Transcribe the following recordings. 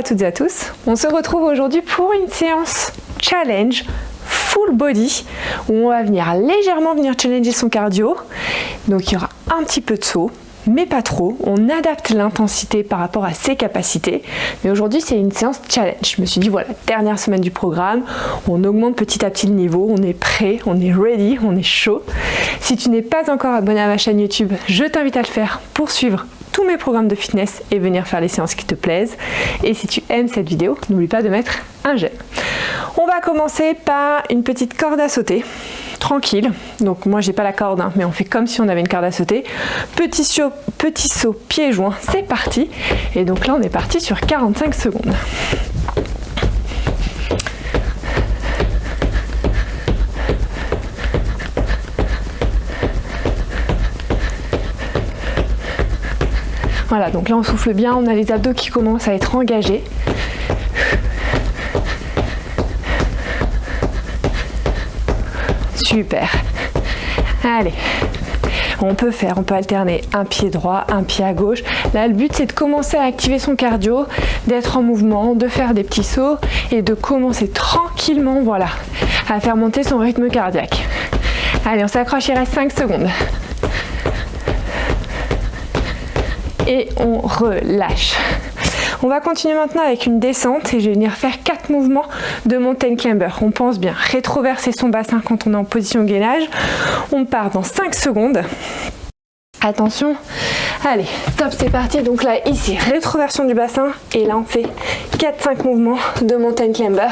à toutes et à tous, on se retrouve aujourd'hui pour une séance challenge full body où on va légèrement venir challenger son cardio. Donc il y aura un petit peu de saut, mais pas trop. On adapte l'intensité par rapport à ses capacités. Mais aujourd'hui, c'est une séance challenge. Je me suis dit, voilà, dernière semaine du programme, on augmente petit à petit le niveau, on est prêt, on est ready, on est chaud. Si tu n'es pas encore abonné à ma chaîne YouTube, je t'invite à le faire pour suivre tous mes programmes de fitness et venir faire les séances qui te plaisent. Et si tu aimes cette vidéo, n'oublie pas de mettre un j'aime. On va commencer par une petite corde à sauter. Tranquille, donc moi j'ai pas la corde mais on fait comme si on avait une corde à sauter. Petit saut, pieds joints, c'est parti. Et donc là on est parti sur 45 secondes. Voilà, donc là on souffle bien, on a les abdos qui commencent à être engagés. Super. Allez, on peut alterner un pied droit, un pied à gauche. Là, le but, c'est de commencer à activer son cardio, d'être en mouvement, de faire des petits sauts et de commencer tranquillement, voilà, à faire monter son rythme cardiaque. Allez, on s'accroche, il reste 5 secondes. Et on relâche. On va continuer maintenant avec une descente et je vais venir faire 4 mouvements de mountain climber. On pense bien rétroverser son bassin quand on est en position gainage. On part dans 5 secondes. Attention. Allez, top, c'est parti. Donc là, ici, rétroversion du bassin. Et là, on fait 4-5 mouvements de mountain climber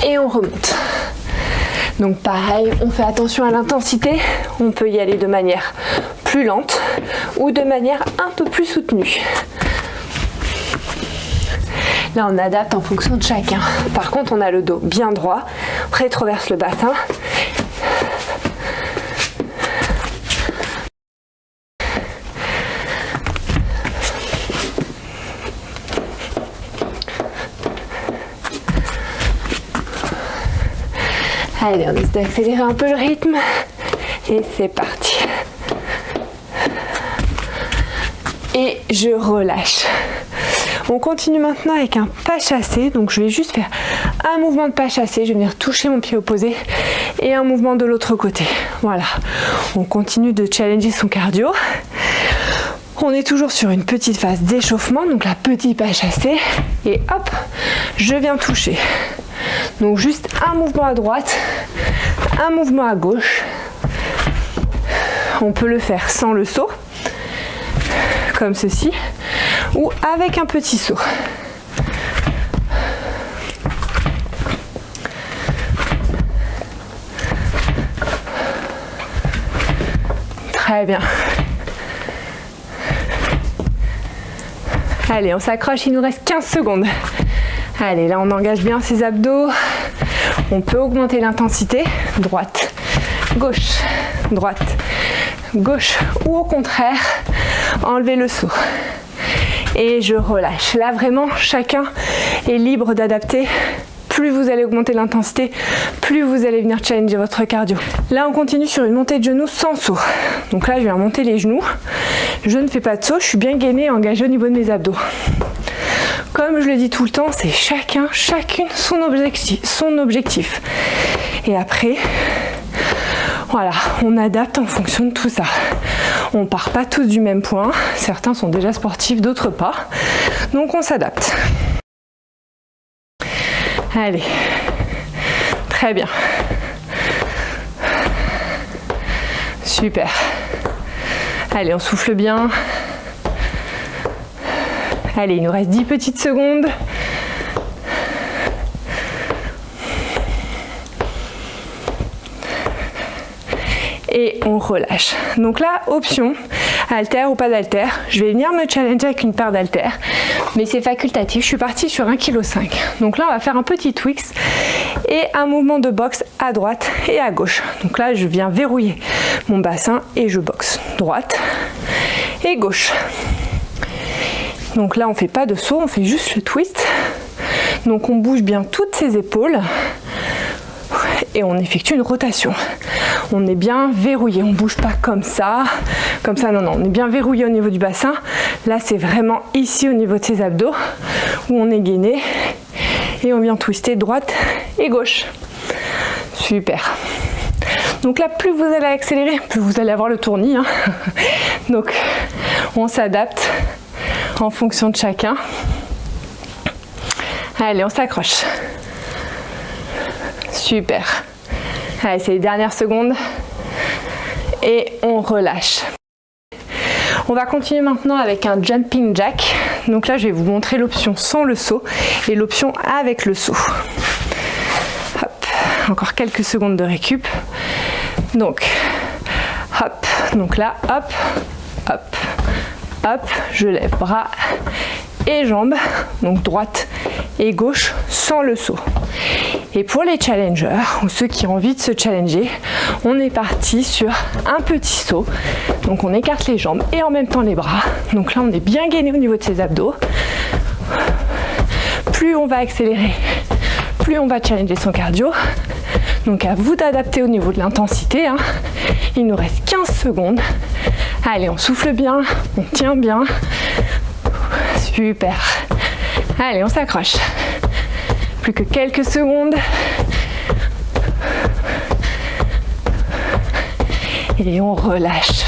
et on remonte. Donc pareil, on fait attention à l'intensité. On peut y aller de manière plus lente ou de manière un peu plus soutenue. Là, on adapte en fonction de chacun. Par contre, on a le dos bien droit, on rétroverse le bassin. Allez, on essaie d'accélérer un peu le rythme. Et c'est parti. Et je relâche. On continue maintenant avec un pas chassé. Donc je vais juste faire un mouvement de pas chassé. Je vais venir toucher mon pied opposé et un mouvement de l'autre côté. Voilà. On continue de challenger son cardio. On est toujours sur une petite phase d'échauffement. Donc la petite pas chassé. Et hop, je viens toucher. Donc juste un mouvement à droite, un mouvement à gauche. On peut le faire sans le saut, comme ceci, ou avec un petit saut. Très bien. Allez, on s'accroche, il nous reste 15 secondes. Allez, là on engage bien ses abdos. On peut augmenter l'intensité. Droite, gauche, droite, gauche, ou au contraire, enlever le saut. Et je relâche. Là vraiment, chacun est libre d'adapter. Plus vous allez augmenter l'intensité, plus vous allez venir challenger votre cardio. Là, on continue sur une montée de genoux sans saut. Donc là, je vais remonter les genoux. Je ne fais pas de saut, je suis bien gainée et engagée au niveau de mes abdos. Comme je le dis tout le temps, c'est chacune son objectif. Et après, voilà, on adapte en fonction de tout ça. On part pas tous du même point. Certains sont déjà sportifs, d'autres pas. Donc on s'adapte. Allez, très bien. Super. Allez, on souffle bien. Allez, il nous reste 10 petites secondes. Et on relâche. Donc là, option, haltère ou pas d'haltère. Je vais venir me challenger avec une paire d'haltères, mais c'est facultatif. Je suis partie sur 1,5 kg. Donc là, on va faire un petit twix et un mouvement de boxe à droite et à gauche. Donc là, je viens verrouiller mon bassin et je boxe droite et gauche. Donc là, on ne fait pas de saut, on fait juste le twist. Donc on bouge bien toutes ses épaules et on effectue une rotation. On est bien verrouillé, on ne bouge pas comme ça, non, on est bien verrouillé au niveau du bassin. Là, c'est vraiment ici au niveau de ses abdos où on est gainé et on vient twister droite et gauche. Super. Donc là, plus vous allez accélérer, plus vous allez avoir le tournis, hein. Donc, on s'adapte en fonction de chacun. Allez, on s'accroche. Super. Allez, c'est les dernières secondes. Et on relâche. On va continuer maintenant avec un jumping jack. Donc là, je vais vous montrer l'option sans le saut et l'option avec le saut. Hop. Encore quelques secondes de récup. Donc, hop. Donc là, hop, hop, hop. Je lève bras et jambes. Donc droite et gauche sans le saut. Et pour les challengers ou ceux qui ont envie de se challenger, on est parti sur un petit saut. Donc on écarte les jambes et en même temps les bras. Donc là on est bien gainé au niveau de ses abdos. Plus on va accélérer, plus on va challenger son cardio. Donc à vous d'adapter au niveau de l'intensité, hein. Il nous reste 15 secondes. Allez, on souffle bien, on tient bien. Super. Allez, on s'accroche. Plus que quelques secondes. Et on relâche.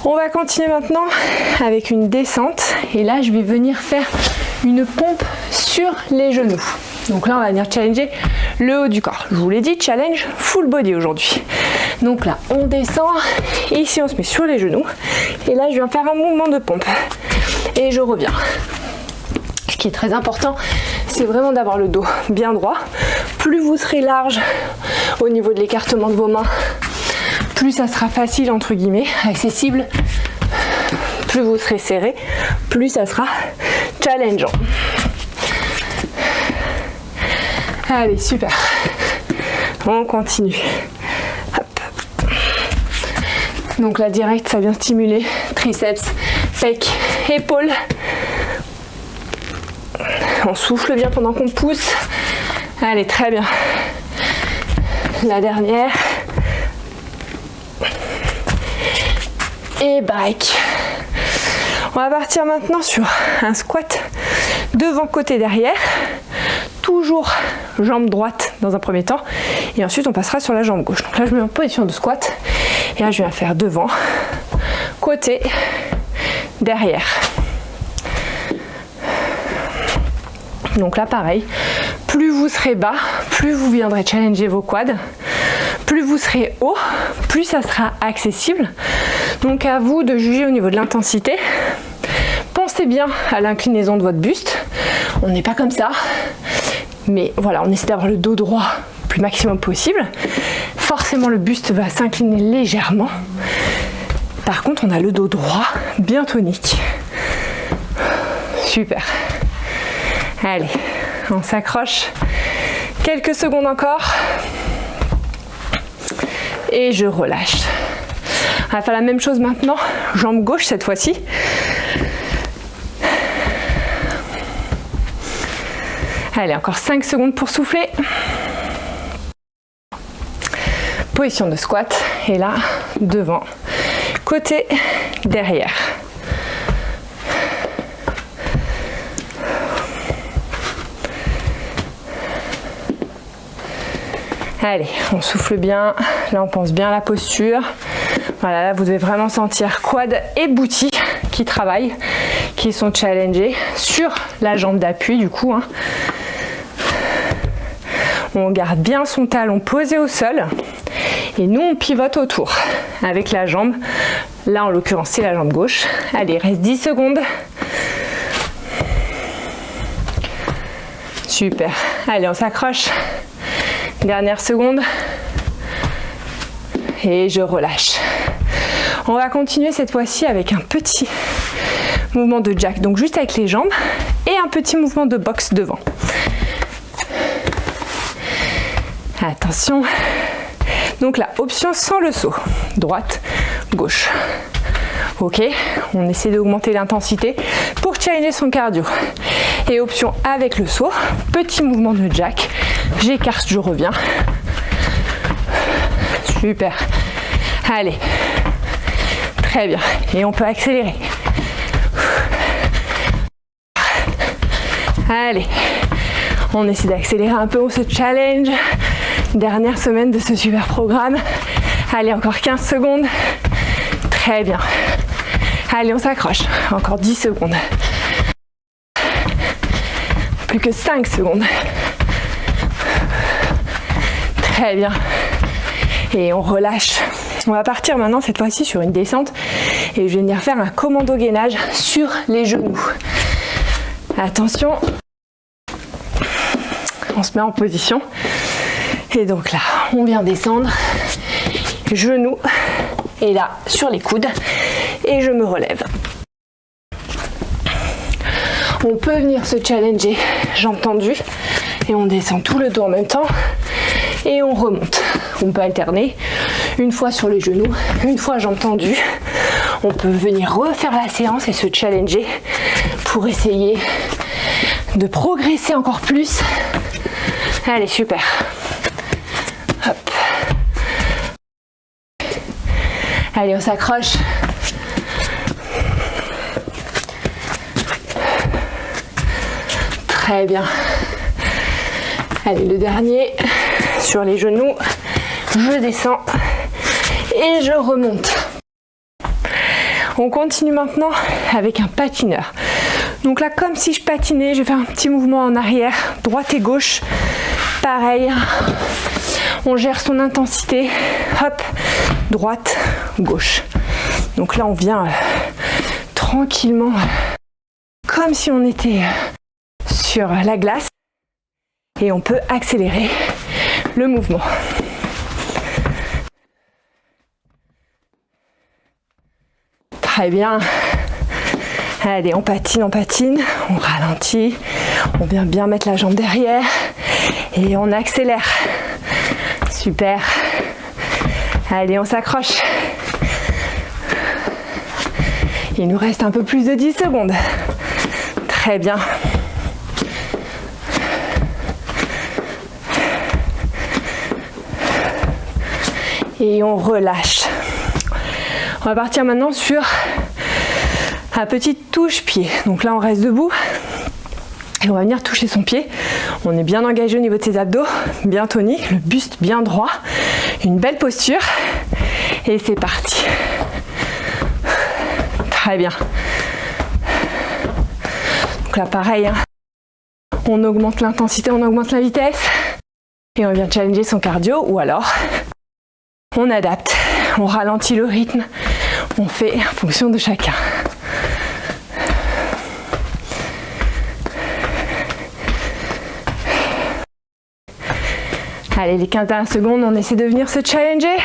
On va continuer maintenant avec une descente. Et là, je vais venir faire une pompe sur les genoux. Donc là, on va venir challenger le haut du corps. Je vous l'ai dit, challenge full body aujourd'hui. Donc là, on descend. Et ici, on se met sur les genoux. Et là, je viens faire un mouvement de pompe. Et je reviens. Ce qui est très important, c'est vraiment d'avoir le dos bien droit. Plus vous serez large au niveau de l'écartement de vos mains, plus ça sera facile, entre guillemets, accessible. Plus vous serez serré, plus ça sera challengeant. Allez, super. On continue. Hop. Donc là, direct, ça vient stimuler triceps, pecs, épaules. On souffle bien pendant qu'on pousse. Allez, très bien. La dernière. Et break. On va partir maintenant sur un squat devant, côté, derrière. Toujours jambe droite dans un premier temps. Et ensuite, on passera sur la jambe gauche. Donc là, je me mets en position de squat. Et là, je viens faire devant, côté, derrière. Donc là, pareil, plus vous serez bas, plus vous viendrez challenger vos quads, plus vous serez haut, plus ça sera accessible. Donc à vous de juger au niveau de l'intensité. Pensez bien à l'inclinaison de votre buste. On n'est pas comme ça, mais voilà, on essaie d'avoir le dos droit le plus maximum possible. Forcément, le buste va s'incliner légèrement. Par contre, on a le dos droit bien tonique. Super. Allez, on s'accroche. Quelques secondes encore. Et je relâche. On va faire la même chose maintenant. Jambe gauche cette fois-ci. Allez, encore 5 secondes pour souffler. Position de squat. Et là, devant, côté, derrière. Allez, on souffle bien. Là, on pense bien à la posture. Voilà, là, vous devez vraiment sentir quad et booty qui travaillent, qui sont challengés sur la jambe d'appui du coup, hein. On garde bien son talon posé au sol et nous, on pivote autour avec la jambe. Là, en l'occurrence, c'est la jambe gauche. Allez, il reste 10 secondes. Super. Allez, on s'accroche. Dernière seconde. Et je relâche. On va continuer cette fois-ci avec un petit mouvement de jack. Donc juste avec les jambes. Et un petit mouvement de boxe devant. Attention. Donc là, option sans le saut. Droite, gauche. Ok, on essaie d'augmenter l'intensité pour challenger son cardio. Et option avec le saut, petit mouvement de jack. J'écarte, je reviens. Super. Allez. Très bien. Et on peut accélérer. Allez, on essaie d'accélérer un peu, on se challenge. Dernière semaine de ce super programme. Allez, encore 15 secondes. Très bien. Allez, on s'accroche. Encore 10 secondes. Plus que 5 secondes. Très bien. Et on relâche. On va partir maintenant cette fois-ci sur une descente et je vais venir faire un commando gainage sur les genoux. Attention, on se met en position et donc là on vient descendre, genoux et là sur les coudes et je me relève. On peut venir se challenger, jambes tendues et on descend tout le dos en même temps et on remonte. On peut alterner une fois sur les genoux, une fois jambes tendues. On peut venir refaire la séance et se challenger pour essayer de progresser encore plus. Allez, super. Hop. Allez, on s'accroche. Très bien. Allez, le dernier sur les genoux. Je descends et je remonte. On continue maintenant avec un patineur. Donc là, comme si je patinais, je vais faire un petit mouvement en arrière, droite et gauche. Pareil, on gère son intensité. Hop, droite, gauche. Donc là, on vient tranquillement, comme si on était sur la glace. Et on peut accélérer le mouvement. Très bien. Allez, on patine, on ralentit, on vient bien mettre la jambe derrière et on accélère. Super. Allez, on s'accroche. Il nous reste un peu plus de 10 secondes. Très bien. Et on relâche. On va partir maintenant sur un petit touche-pied. Donc là, on reste debout et on va venir toucher son pied. On est bien engagé au niveau de ses abdos, bien tonique, le buste bien droit, une belle posture. Et c'est parti. Très bien. Donc là, pareil, hein. On augmente l'intensité, on augmente la vitesse et on vient challenger son cardio ou alors on adapte, on ralentit le rythme, on fait en fonction de chacun. Allez, les 15 dernières secondes, on essaie de venir se challenger.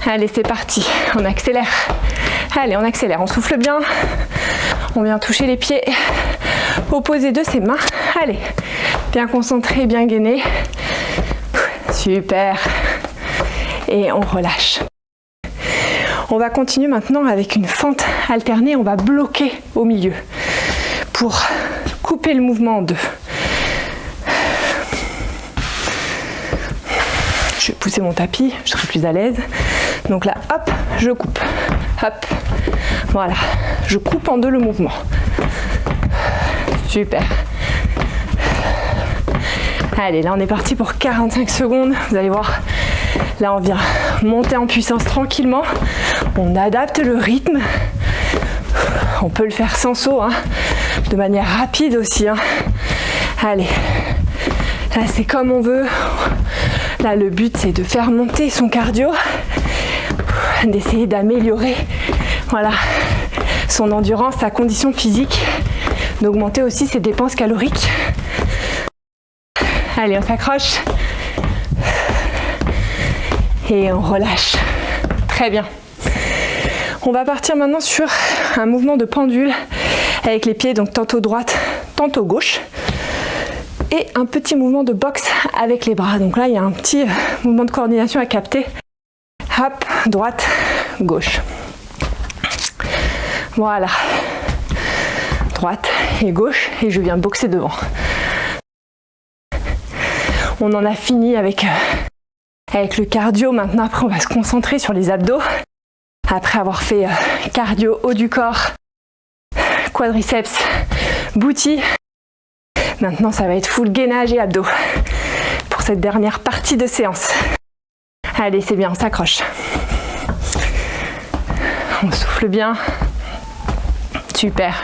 Allez, c'est parti, on accélère. Allez, on accélère, on souffle bien. On vient toucher les pieds opposés de ses mains. Allez, bien concentré, bien gainé. Super. Et on relâche. On va continuer maintenant avec une fente alternée. On va bloquer au milieu pour couper le mouvement en deux. Je vais pousser mon tapis, je serai plus à l'aise. Donc là, hop, je coupe. Hop, voilà. Je coupe en deux le mouvement. Super. Allez, là on est parti pour 45 secondes. Vous allez voir, là on vient monter en puissance tranquillement. On adapte le rythme. On peut le faire sans saut, hein, de manière rapide aussi. Hein. Allez, là c'est comme on veut. Là le but c'est de faire monter son cardio, d'essayer d'améliorer, voilà, son endurance, sa condition physique, d'augmenter aussi ses dépenses caloriques. Allez, on s'accroche et on relâche. Très bien. On va partir maintenant sur un mouvement de pendule avec les pieds donc tantôt droite, tantôt gauche. Et un petit mouvement de boxe avec les bras. Donc là, il y a un petit mouvement de coordination à capter. Hop, droite, gauche. Voilà. Droite et gauche. Et je viens boxer devant. On en a fini avec le cardio. Maintenant, après, on va se concentrer sur les abdos. Après avoir fait cardio haut du corps, quadriceps, booty. Maintenant, ça va être full gainage et abdos pour cette dernière partie de séance. Allez, c'est bien, on s'accroche. On souffle bien. Super.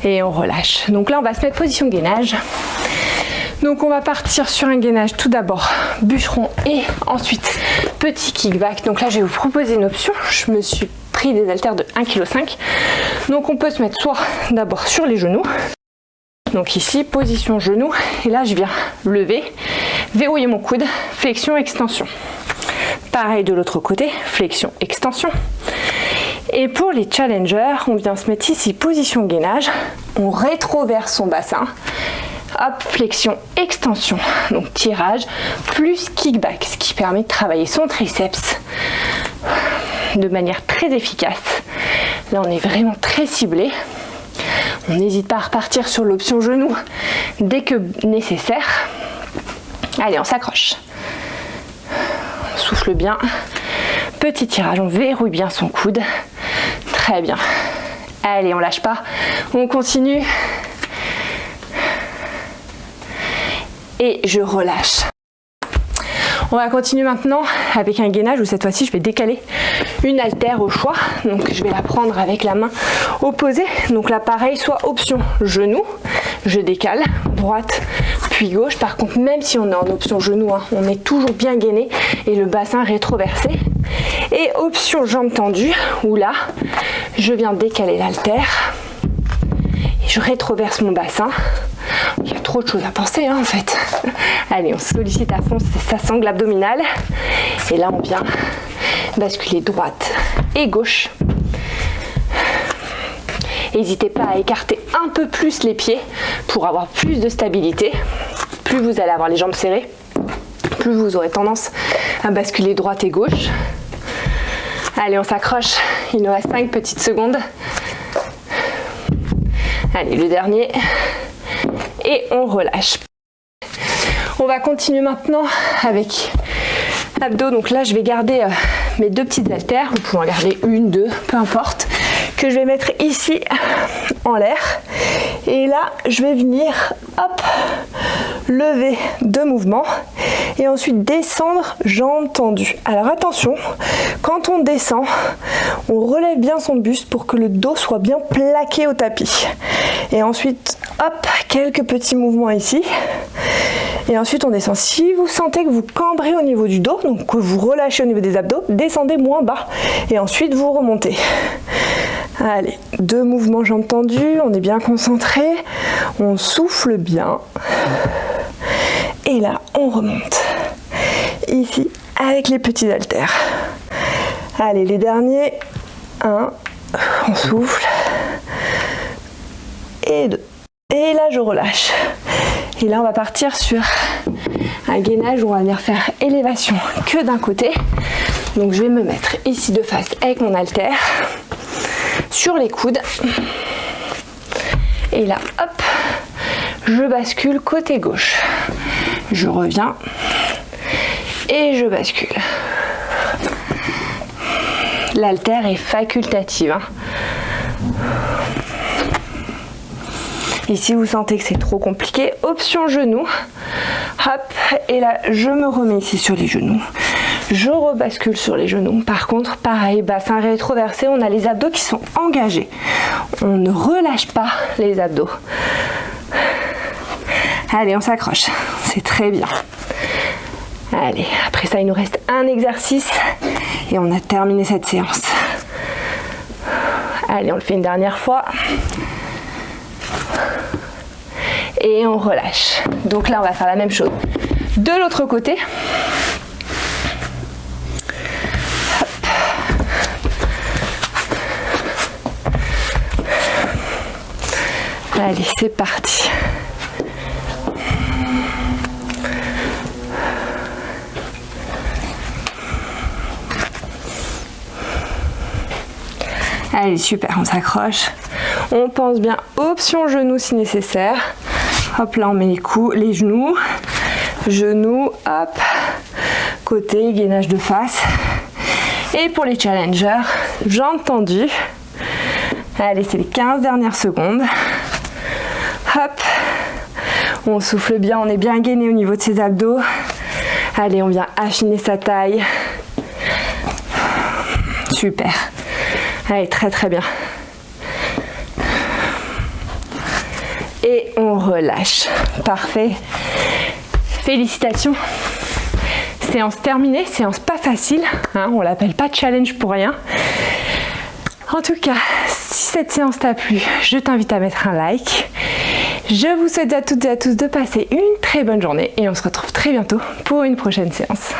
Et on relâche. Donc là, on va se mettre position gainage. Donc on va partir sur un gainage tout d'abord bûcheron et ensuite petit kickback. Donc là, je vais vous proposer une option. Je me suis pris des haltères de 1,5 kg. Donc on peut se mettre soit d'abord sur les genoux. Donc ici, position genou. Et là, je viens lever, verrouiller mon coude, flexion, extension. Pareil de l'autre côté, flexion, extension. Et pour les challengers, on vient se mettre ici, position gainage. On rétroverse son bassin. Hop, flexion, extension. Donc tirage plus kickback, ce qui permet de travailler son triceps de manière très efficace. Là, on est vraiment très ciblé. On n'hésite pas à repartir sur l'option genou dès que nécessaire. Allez, on s'accroche. On souffle bien. Petit tirage, on verrouille bien son coude. Très bien. Allez, on lâche pas. On continue. Et je relâche. On va continuer maintenant avec un gainage où cette fois-ci je vais décaler une haltère au choix. Donc je vais la prendre avec la main opposée. Donc là pareil, soit option genou, je décale, droite puis gauche. Par contre même si on est en option genou, on est toujours bien gainé et le bassin rétroversé. Et option jambes tendues où là je viens décaler l'haltère et je rétroverse mon bassin. Il y a trop de choses à penser en fait. Allez, on sollicite à fond sa sangle abdominale. Et là, on vient basculer droite et gauche. N'hésitez pas à écarter un peu plus les pieds pour avoir plus de stabilité. Plus vous allez avoir les jambes serrées, plus vous aurez tendance à basculer droite et gauche. Allez, on s'accroche. Il nous reste 5 petites secondes. Allez, le dernier. Et on relâche. On va continuer maintenant avec abdos. Donc là, je vais garder mes 2 petites haltères. Vous pouvez en garder 1, 2, peu importe. Que je vais mettre ici en l'air. Et là, je vais venir, hop, lever 2 mouvements. Et ensuite descendre, jambes tendues. Alors attention, quand on descend, on relève bien son buste pour que le dos soit bien plaqué au tapis. Et ensuite, hop, quelques petits mouvements ici. Et ensuite on descend. Si vous sentez que vous cambrez au niveau du dos, donc que vous relâchez au niveau des abdos, descendez moins bas. Et ensuite vous remontez. Allez, 2 mouvements jambes tendues, on est bien concentré. On souffle bien. Et là, on remonte. Ici, avec les petits haltères. Allez, les derniers. 1, on souffle. Et 2. Et là, je relâche. Et là, on va partir sur un gainage où on va venir faire élévation que d'un côté. Donc, je vais me mettre ici de face avec mon haltère sur les coudes. Et là, hop, je bascule côté gauche. Je reviens et je bascule. L'haltère est facultative. Et si vous sentez que c'est trop compliqué, option genou. Hop, et là, je me remets ici sur les genoux. Je rebascule sur les genoux. Par contre, pareil, bassin rétroversé, on a les abdos qui sont engagés. On ne relâche pas les abdos. Allez, on s'accroche. C'est très bien. Allez, après ça, il nous reste un exercice et on a terminé cette séance. Allez, on le fait une dernière fois. Et on relâche. Donc là, on va faire la même chose de l'autre côté. Hop. Allez, c'est parti. Allez, super, on s'accroche. On pense bien, option genou si nécessaire. Hop, là on met les coups, les genoux, hop, côté, gainage de face. Et pour les challengers, jambes tendues. Allez, c'est les 15 dernières secondes. Hop. On souffle bien, on est bien gainé au niveau de ses abdos. Allez, on vient affiner sa taille. Super. Allez, très très bien. Et on relâche. Parfait. Félicitations. Séance terminée, séance pas facile. Hein, on l'appelle pas challenge pour rien. En tout cas, si cette séance t'a plu, je t'invite à mettre un like. Je vous souhaite à toutes et à tous de passer une très bonne journée et on se retrouve très bientôt pour une prochaine séance.